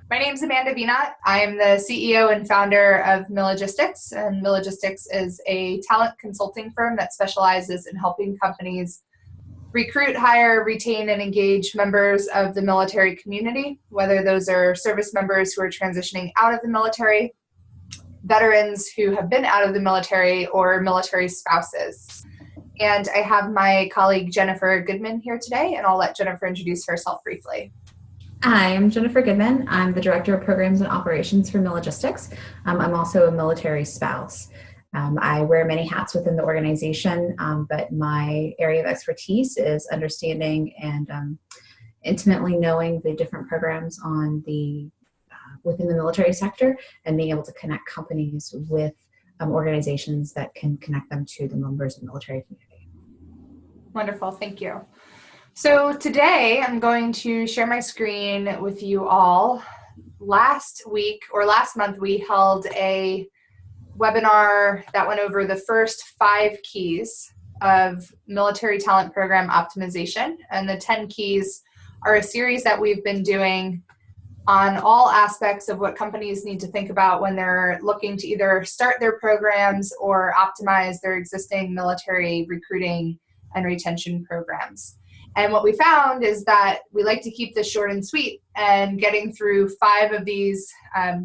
My name is Amanda Vienot. I am the CEO and founder of Millogistics, and Millogistics is a talent consulting firm that specializes in helping companies recruit, hire, retain, and engage members of the military community, whether those are service members who are transitioning out of the military, veterans who have been out of the military, or military spouses. And I have my colleague Jennifer Goodman here today, and I'll let Jennifer introduce herself briefly. Hi, I'm Jennifer Goodman. I'm the Director of Programs and Operations for Millogistics. I'm also a military spouse. I wear many hats within the organization, but my area of expertise is understanding and intimately knowing the different programs on within the military sector and being able to connect companies with organizations that can connect them to the members of the military community. Wonderful, thank you. So today I'm going to share my screen with you all. Last month, we held a webinar that went over the first 5 keys of military talent program optimization. And the 10 keys are a series that we've been doing on all aspects of what companies need to think about when they're looking to either start their programs or optimize their existing military recruiting and retention programs. And what we found is that we like to keep this short and sweet, and getting through 5 of these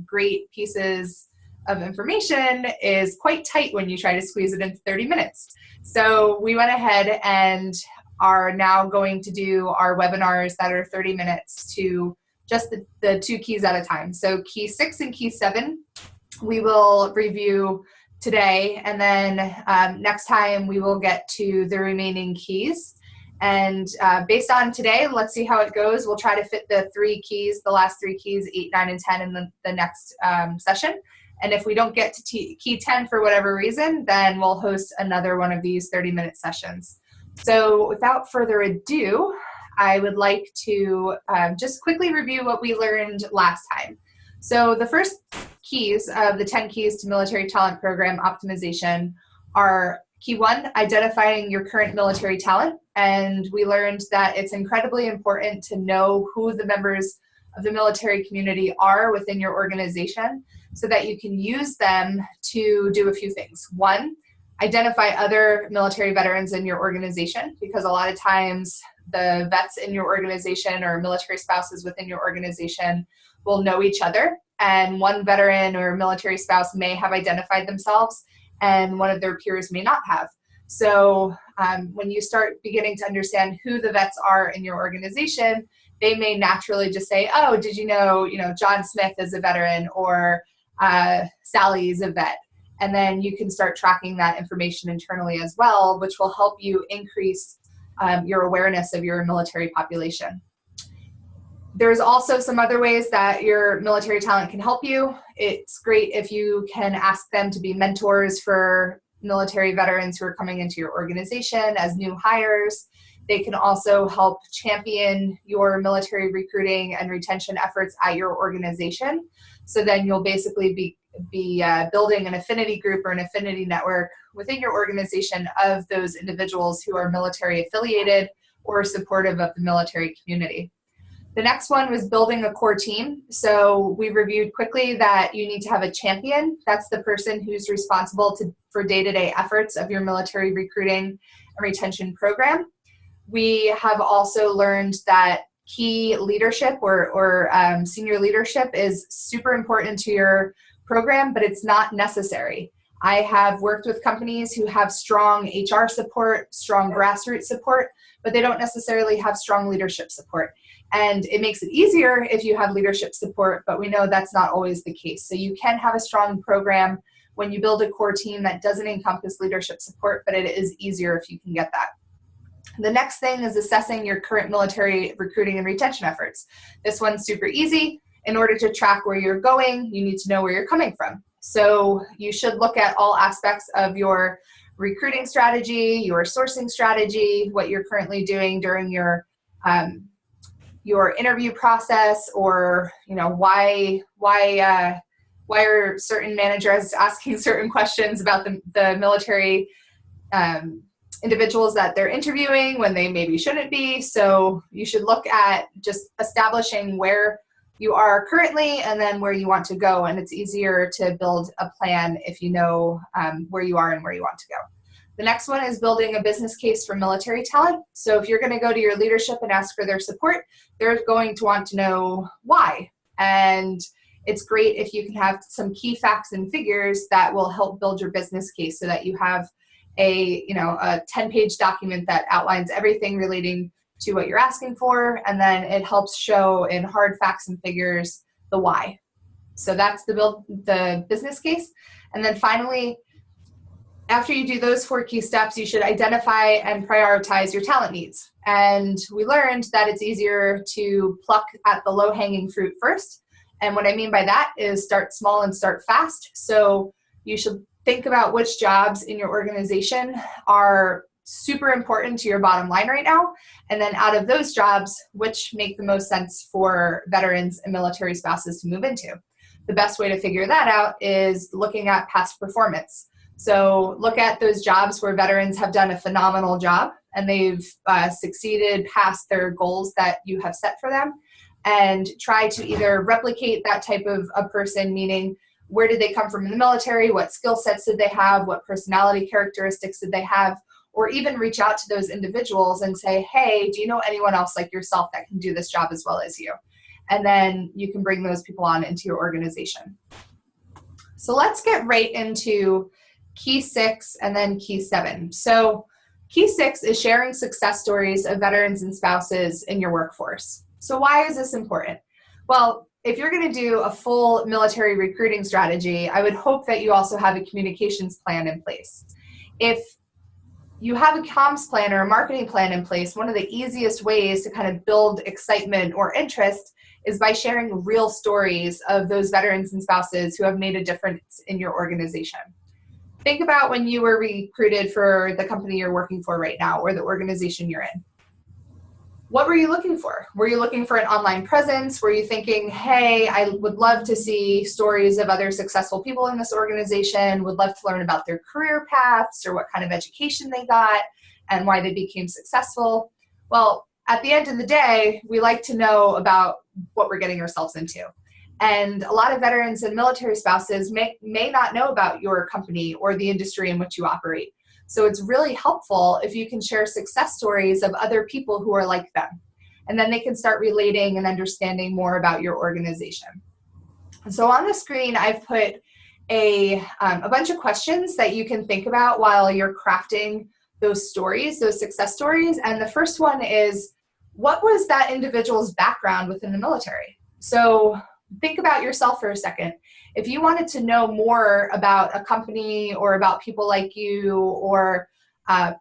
great pieces of information is quite tight when you try to squeeze it into 30 minutes. So we went ahead and are now going to do our webinars that are 30 minutes to just the 2 keys at a time. So key 6 and key 7, we will review today, and then next time we will get to the remaining keys. And based on today, let's see how it goes. We'll try to fit the last 3 keys, 8, 9, and 10 in the next session. And if we don't get to key 10 for whatever reason, then we'll host another one of these 30-minute sessions. So without further ado, I would like to just quickly review what we learned last time. So the first keys of the 10 keys to military talent program optimization are key 1, identifying your current military talent. And we learned that it's incredibly important to know who the members of the military community are within your organization so that you can use them to do a few things. 1, identify other military veterans in your organization, because a lot of times the vets in your organization or military spouses within your organization will know each other. And one veteran or military spouse may have identified themselves and one of their peers may not have. So when you start beginning to understand who the vets are in your organization, they may naturally just say, oh, did you know, John Smith is a veteran, or Sally's a vet. And then you can start tracking that information internally as well, which will help you increase your awareness of your military population. There's also some other ways that your military talent can help you. It's great if you can ask them to be mentors for military veterans who are coming into your organization as new hires. They can also help champion your military recruiting and retention efforts at your organization. So then you'll basically be building an affinity group or an affinity network within your organization of those individuals who are military affiliated or supportive of the military community. The next one was building a core team. So we reviewed quickly that you need to have a champion. That's the person who's responsible for day-to-day efforts of your military recruiting and retention program. We have also learned that key leadership or senior leadership is super important to your program, but it's not necessary. I have worked with companies who have strong HR support, strong grassroots support, but they don't necessarily have strong leadership support. And it makes it easier if you have leadership support, but we know that's not always the case. So you can have a strong program when you build a core team that doesn't encompass leadership support, but it is easier if you can get that. The next thing is assessing your current military recruiting and retention efforts. This one's super easy. In order to track where you're going, you need to know where you're coming from. So you should look at all aspects of your recruiting strategy, your sourcing strategy, what you're currently doing during your interview process, or why are certain managers asking certain questions about the military individuals that they're interviewing when they maybe shouldn't be. So you should look at just establishing where you are currently and then where you want to go. And it's easier to build a plan if you know where you are and where you want to go. The next one is building a business case for military talent. So if you're going to go to your leadership and ask for their support, they're going to want to know why. And it's great if you can have some key facts and figures that will help build your business case so that you have a 10-page document that outlines everything relating to what you're asking for, and then it helps show in hard facts and figures the why. So that's the business case. And then finally, after you do those 4 key steps, you should identify and prioritize your talent needs. And we learned that it's easier to pluck at the low-hanging fruit first. And what I mean by that is start small and start fast. So you should think about which jobs in your organization are super important to your bottom line right now. And then out of those jobs, which make the most sense for veterans and military spouses to move into. The best way to figure that out is looking at past performance. So look at those jobs where veterans have done a phenomenal job and they've succeeded past their goals that you have set for them, and try to either replicate that type of a person, meaning where did they come from in the military, what skill sets did they have, what personality characteristics did they have, or even reach out to those individuals and say, hey, do you know anyone else like yourself that can do this job as well as you? And then you can bring those people on into your organization. So let's get right into key 6 and then key 7. So key 6 is sharing success stories of veterans and spouses in your workforce. So why is this important? Well, if you're going to do a full military recruiting strategy, I would hope that you also have a communications plan in place. If you have a comms plan or a marketing plan in place, one of the easiest ways to kind of build excitement or interest is by sharing real stories of those veterans and spouses who have made a difference in your organization. Think about when you were recruited for the company you're working for right now or the organization you're in. What were you looking for? Were you looking for an online presence? Were you thinking, hey, I would love to see stories of other successful people in this organization, would love to learn about their career paths or what kind of education they got and why they became successful? Well, at the end of the day, we like to know about what we're getting ourselves into. And a lot of veterans and military spouses may not know about your company or the industry in which you operate. So it's really helpful if you can share success stories of other people who are like them. And then they can start relating and understanding more about your organization. And so on the screen, I've put a bunch of questions that you can think about while you're crafting those stories, those success stories. And the first one is, what was that individual's background within the military? So think about yourself for a second. If you wanted to know more about a company or about people like you or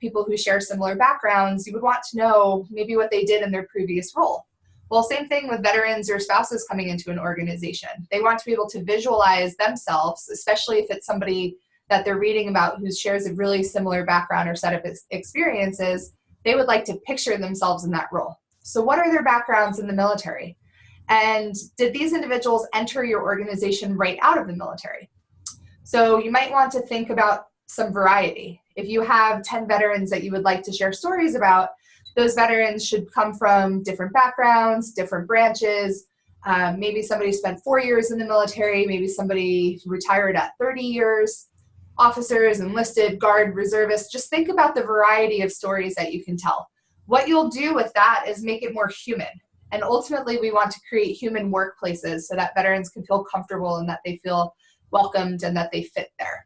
people who share similar backgrounds, you would want to know maybe what they did in their previous role. Well, same thing with veterans or spouses coming into an organization. They want to be able to visualize themselves, especially if it's somebody that they're reading about who shares a really similar background or set of experiences. They would like to picture themselves in that role. So what are their backgrounds in the military? And did these individuals enter your organization right out of the military? So you might want to think about some variety. If you have 10 veterans that you would like to share stories about, those veterans should come from different backgrounds, different branches. Maybe somebody spent 4 years in the military, maybe somebody retired at 30 years, officers, enlisted, guard, reservists. Just think about the variety of stories that you can tell. What you'll do with that is make it more human. And ultimately, we want to create human workplaces so that veterans can feel comfortable and that they feel welcomed and that they fit there.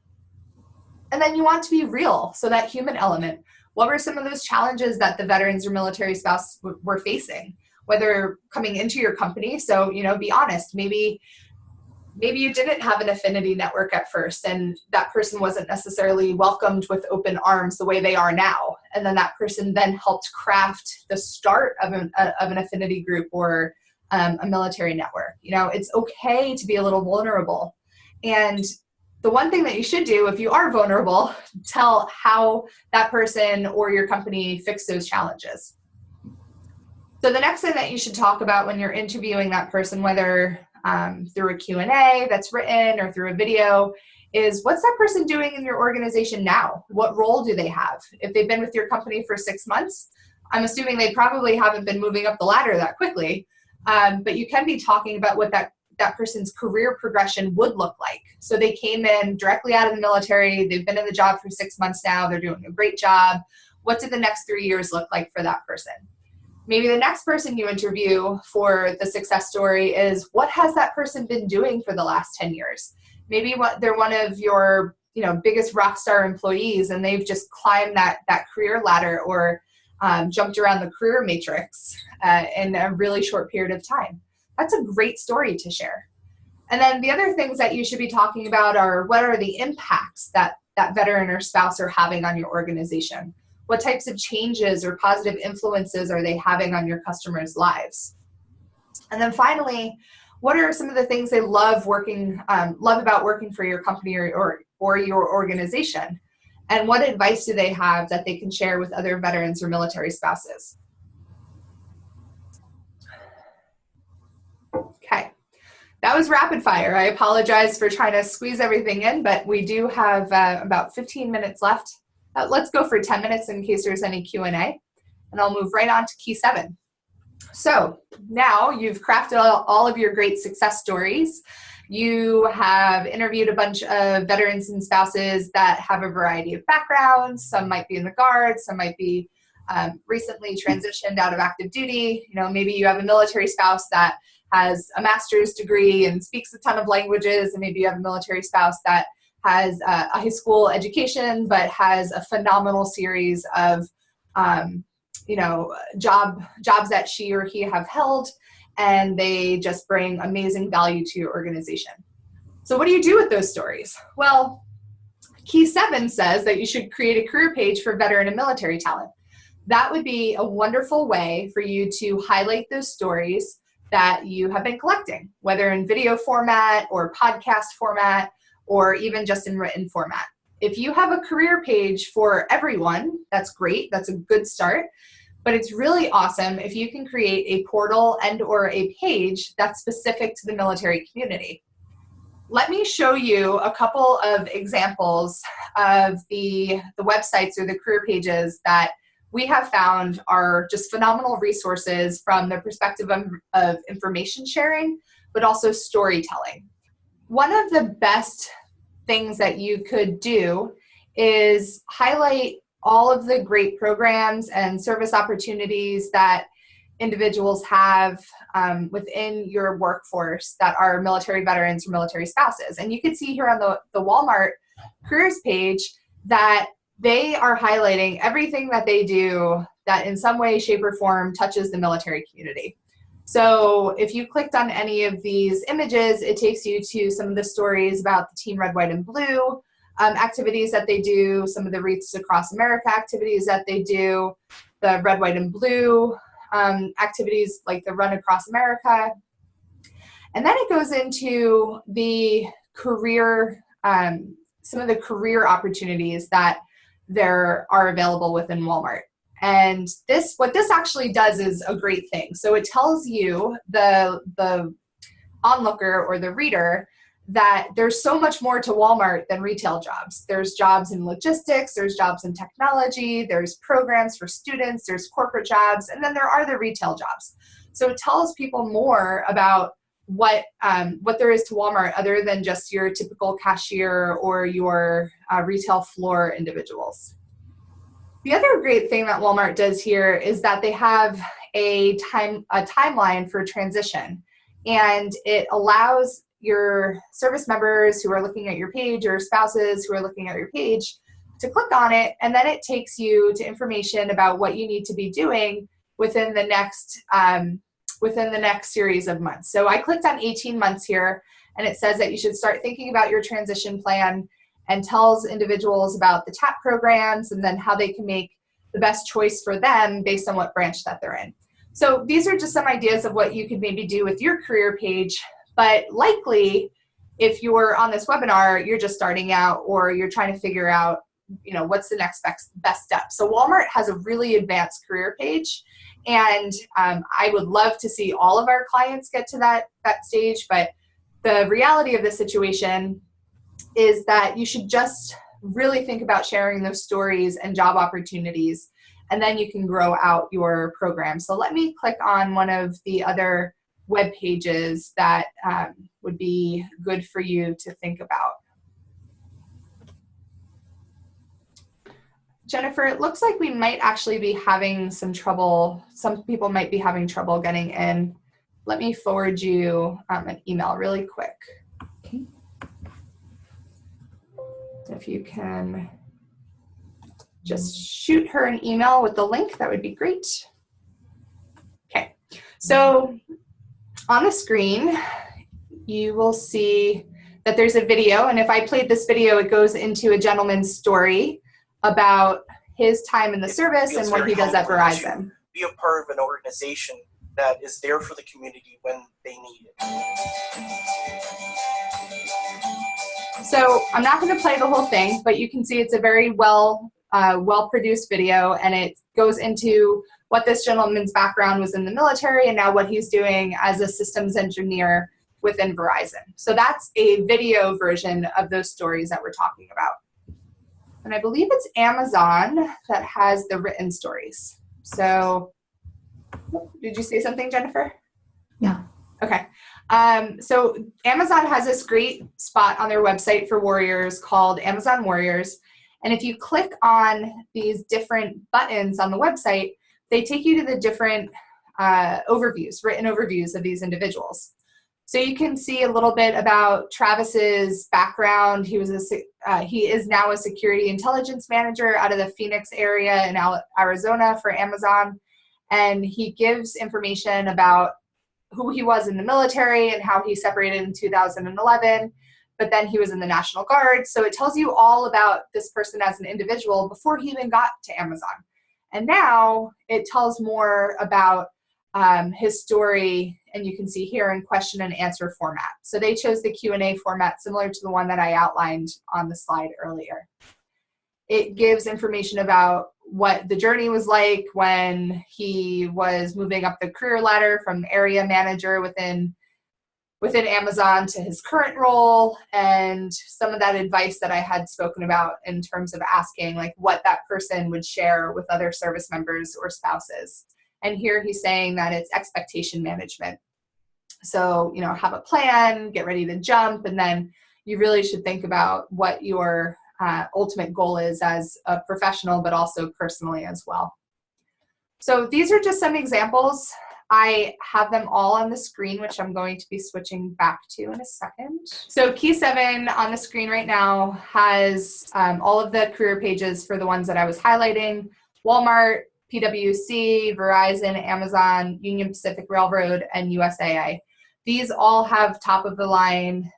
And then you want to be real, so that human element. What were some of those challenges that the veterans or military spouse were facing, whether coming into your company? So, be honest. Maybe you didn't have an affinity network at first, and that person wasn't necessarily welcomed with open arms the way they are now. And then that person then helped craft the start of an affinity group or a military network. It's okay to be a little vulnerable. And the one thing that you should do if you are vulnerable, tell how that person or your company fixed those challenges. So the next thing that you should talk about when you're interviewing that person, whether through a Q&A that's written or through a video, is what's that person doing in your organization now? What role do they have? If they've been with your company for 6 months, I'm assuming they probably haven't been moving up the ladder that quickly. but you can be talking about what that person's career progression would look like. So they came in directly out of the military, they've been in the job for 6 months now, they're doing a great job. What do the next 3 years look like for that person? Maybe the next person you interview for the success story is, what has that person been doing for the last 10 years? Maybe they're one of your biggest rock star employees, and they've just climbed that career ladder or jumped around the career matrix in a really short period of time. That's a great story to share. And then the other things that you should be talking about are, what are the impacts that veteran or spouse are having on your organization? What types of changes or positive influences are they having on your customers' lives? And then finally, what are some of the things they love about working for your company or your organization? And what advice do they have that they can share with other veterans or military spouses? Okay, that was rapid fire. I apologize for trying to squeeze everything in, but we do have about 15 minutes left. Let's go for 10 minutes in case there's any Q&A, and I'll move right on to key 7. So now you've crafted all of your great success stories. You have interviewed a bunch of veterans and spouses that have a variety of backgrounds. Some might be in the Guard, some might be recently transitioned out of active duty. Maybe you have a military spouse that has a master's degree and speaks a ton of languages, and maybe you have a military spouse that has a high school education but has a phenomenal series of jobs that she or he have held, and they just bring amazing value to your organization. So what do you do with those stories? Well, key 7 says that you should create a career page for veteran and military talent. That would be a wonderful way for you to highlight those stories that you have been collecting, whether in video format or podcast format, or even just in written format. If you have a career page for everyone, that's great. That's a good start. But it's really awesome if you can create a portal and or a page that's specific to the military community. Let me show you a couple of examples of the websites or the career pages that we have found are just phenomenal resources from the perspective of information sharing, but also storytelling. One of the best things that you could do is highlight all of the great programs and service opportunities that individuals have within your workforce that are military veterans or military spouses. And you can see here on the Walmart careers page that they are highlighting everything that they do that in some way, shape, or form touches the military community. So if you clicked on any of these images, it takes you to some of the stories about the Team Red, White, and Blue activities that they do, some of the Wreaths Across America activities that they do, the Red, White, and Blue activities like the Run Across America. And then it goes into the career, some of the career opportunities that there are available within Walmart. And what this actually does is a great thing. So it tells you, the onlooker or the reader, that there's so much more to Walmart than retail jobs. There's jobs in logistics, there's jobs in technology, there's programs for students, there's corporate jobs, and then there are the retail jobs. So it tells people more about what there is to Walmart other than just your typical cashier or your retail floor individuals. The other great thing that Walmart does here is that they have a timeline for transition, and it allows your service members who are looking at your page or spouses who are looking at your page to click on it, and then it takes you to information about what you need to be doing within the next series of months. So I clicked on 18 months here, and it says that you should start thinking about your transition plan, and tells individuals about the TAP programs and then how they can make the best choice for them based on what branch that they're in. So these are just some ideas of what you could maybe do with your career page, but likely if you're on this webinar, you're just starting out or you're trying to figure out, what's the next best step. So Walmart has a really advanced career page, and I would love to see all of our clients get to that stage, but the reality of the situation is that you should just really think about sharing those stories and job opportunities, and then you can grow out your program. So let me click on one of the other web pages that would be good for you to think about. Jennifer, it looks like we might actually be having some trouble. Some people might be having trouble getting in. Let me forward you an email really quick. Okay. If you can just shoot her an email with the link, that would be great. Okay, so on the screen, you will see that there's a video, and if I played this video, it goes into a gentleman's story about his time in the service and what he does at Verizon. Be a part of an organization that is there for the community when they need it. So I'm not going to play the whole thing, but you can see it's a very well-produced video, and it goes into what this gentleman's background was in the military and now what he's doing as a systems engineer within Verizon. So that's a video version of those stories that we're talking about. And I believe it's Amazon that has the written stories. So did you say something, Jennifer? Yeah. Okay. So Amazon has this great spot on their website for warriors called Amazon Warriors. And if you click on these different buttons on the website, they take you to the different written overviews of these individuals. So you can see a little bit about Travis's background. He is now a security intelligence manager out of the Phoenix area in Arizona for Amazon. And he gives information about who he was in the military and how he separated in 2011, but then he was in the National Guard. So it tells you all about this person as an individual before he even got to Amazon. And now it tells more about his story, and you can see here in question and answer format. So they chose the Q&A format similar to the one that I outlined on the slide earlier. It gives information about what the journey was like when he was moving up the career ladder from area manager within Amazon to his current role, and some of that advice that I had spoken about in terms of asking like what that person would share with other service members or spouses. And here he's saying that it's expectation management. So, you know, have a plan, get ready to jump, and then you really should think about what your ultimate goal is as a professional, but also personally as well. So these are just some examples. I have them all on the screen, which I'm going to be switching back to in a second. So Key 7 on the screen right now has all of the career pages for the ones that I was highlighting: Walmart, PwC, Verizon, Amazon, Union Pacific Railroad, and USAA. These all have top of the line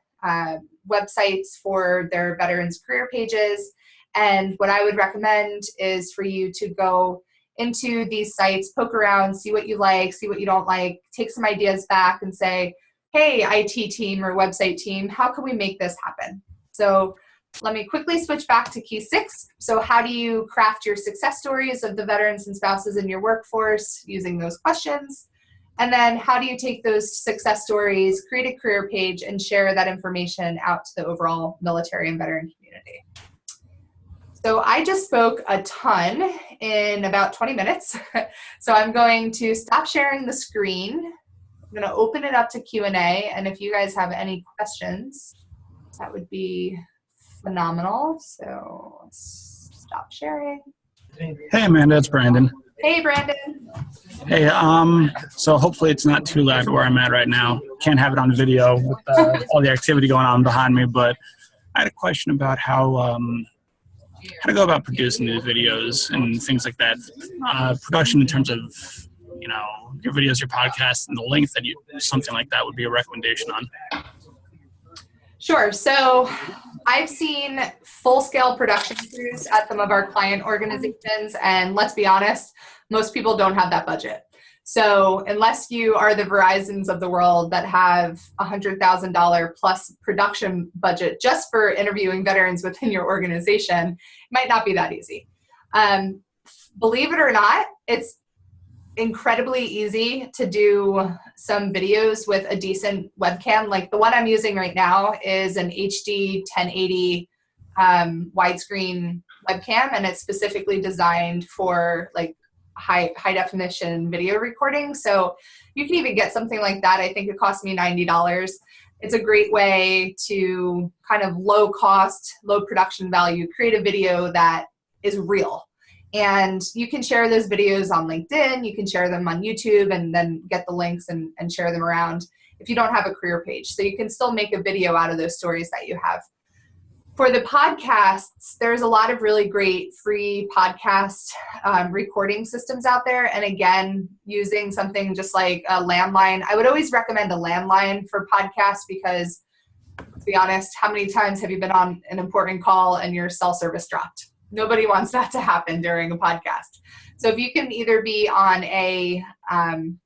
websites for their veterans career pages. And what I would recommend is for you to go into these sites, poke around, see what you like, see what you don't like, take some ideas back and say, hey, IT team or website team, how can we make this happen? So let me quickly switch back to Key 6. So how do you craft your success stories of the veterans and spouses in your workforce using those questions? And then how do you take those success stories, create a career page, and share that information out to the overall military and veteran community? So I just spoke a ton in about 20 minutes. So I'm going to stop sharing the screen. I'm going to open it up to Q&A. And if you guys have any questions, that would be phenomenal. So let's stop sharing. Hey, Amanda, it's Brandon. Hey, Brandon. Hey, so hopefully it's not too loud where I'm at right now. Can't have it on video with all the activity going on behind me, but I had a question about how to go about producing these videos and things like that. Production in terms of, you know, your videos, your podcasts, and the length that something like that would be a recommendation on. Sure. So I've seen full-scale production crews at some of our client organizations, and let's be honest, most people don't have that budget. So unless you are the Verizons of the world that have $100,000 plus production budget just for interviewing veterans within your organization, it might not be that easy. Believe it or not, it's incredibly easy to do some videos with a decent webcam. Like the one I'm using right now is an HD 1080 widescreen webcam, and it's specifically designed for like high definition video recording. So you can even get something like that. I think it cost me $90. It's a great way to kind of low cost, low production value, create a video that is real. And you can share those videos on LinkedIn, you can share them on YouTube, and then get the links and share them around if you don't have a career page. So you can still make a video out of those stories that you have. For the podcasts, there's a lot of really great free podcast recording systems out there. And again, using something just like a landline. I would always recommend a landline for podcasts because, to be honest, how many times have you been on an important call and your cell service dropped? Nobody wants that to happen during a podcast. So if you can either be on an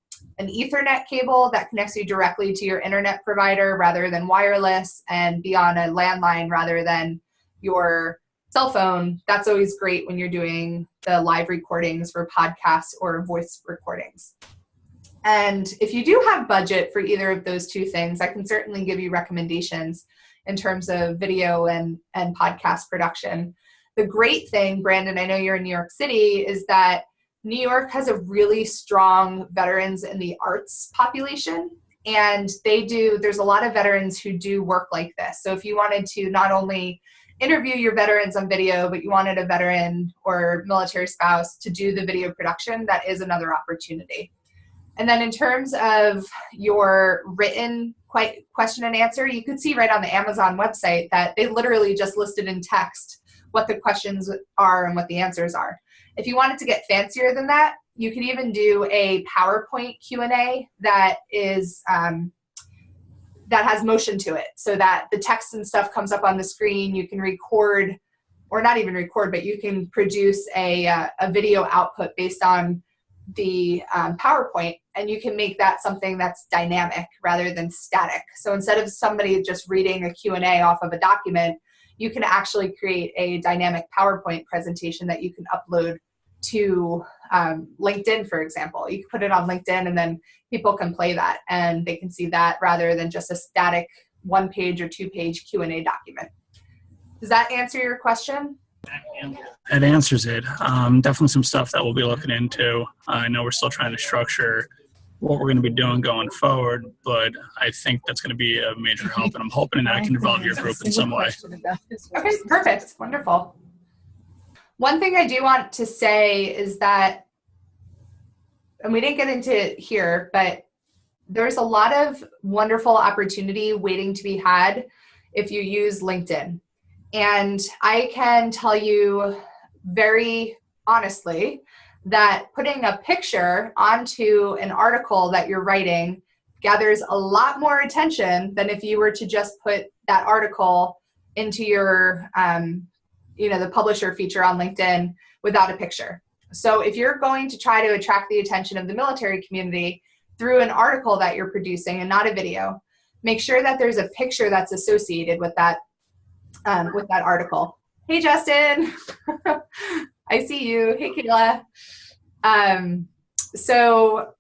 Ethernet cable that connects you directly to your internet provider rather than wireless, and be on a landline rather than your cell phone, that's always great when you're doing the live recordings for podcasts or voice recordings. And if you do have budget for either of those two things, I can certainly give you recommendations in terms of video and podcast production. The great thing, Brandon, I know you're in New York City, is that New York has a really strong veterans in the arts population, and there's a lot of veterans who do work like this. So if you wanted to not only interview your veterans on video, but you wanted a veteran or military spouse to do the video production, that is another opportunity. And then in terms of your written question and answer, you could see right on the Amazon website that they literally just listed in text what the questions are and what the answers are. If you wanted to get fancier than that, you could even do a PowerPoint Q&A that is that has motion to it, so that the text and stuff comes up on the screen. You can record, or not even record, but you can produce a video output based on the PowerPoint, and you can make that something that's dynamic rather than static. So instead of somebody just reading a Q&A off of a document, you can actually create a dynamic PowerPoint presentation that you can upload to LinkedIn, for example. You can put it on LinkedIn and then people can play that and they can see that rather than just a static 1-page or 2-page Q&A document. Does that answer your question? It answers it. Definitely some stuff that we'll be looking into. I know we're still trying to structure what we're going to be doing going forward, but I think that's going to be a major help, and I'm hoping that I can develop your group in some way. Okay, perfect. Wonderful. One thing I do want to say is that, and we didn't get into it here, but there's a lot of wonderful opportunity waiting to be had if you use LinkedIn. And I can tell you very honestly that putting a picture onto an article that you're writing gathers a lot more attention than if you were to just put that article into your, the publisher feature on LinkedIn without a picture. So if you're going to try to attract the attention of the military community through an article that you're producing and not a video, make sure that there's a picture that's associated with that article. Hey, Justin. I see you. Hey, Kayla. So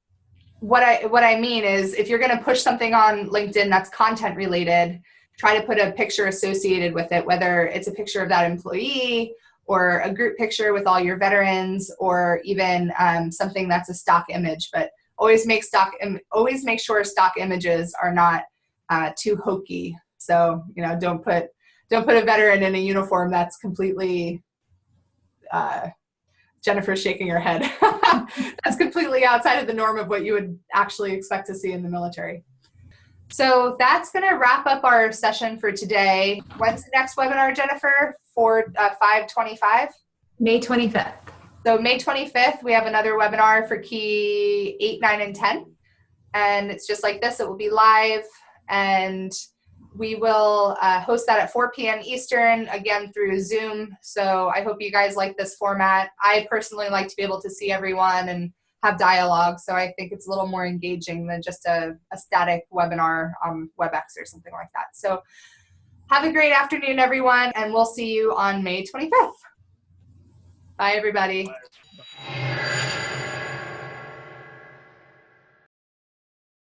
what I mean is, if you're going to push something on LinkedIn that's content related, try to put a picture associated with it, whether it's a picture of that employee or a group picture with all your veterans, or even something that's a stock image. But always make sure stock images are not too hokey. So don't put a veteran in a uniform that's completely, Jennifer's shaking her head. That's completely outside of the norm of what you would actually expect to see in the military. So that's going to wrap up our session for today. When's the next webinar, Jennifer? For 5/25? May 25th. So May 25th, we have another webinar for Key 8, 9, and 10. And it's just like this. It will be live, and we will host that at 4 p.m. Eastern, again through Zoom. So I hope you guys like this format. I personally like to be able to see everyone and have dialogue. So I think it's a little more engaging than just a static webinar on WebEx or something like that. So have a great afternoon, everyone, and we'll see you on May 25th. Bye, everybody. Bye.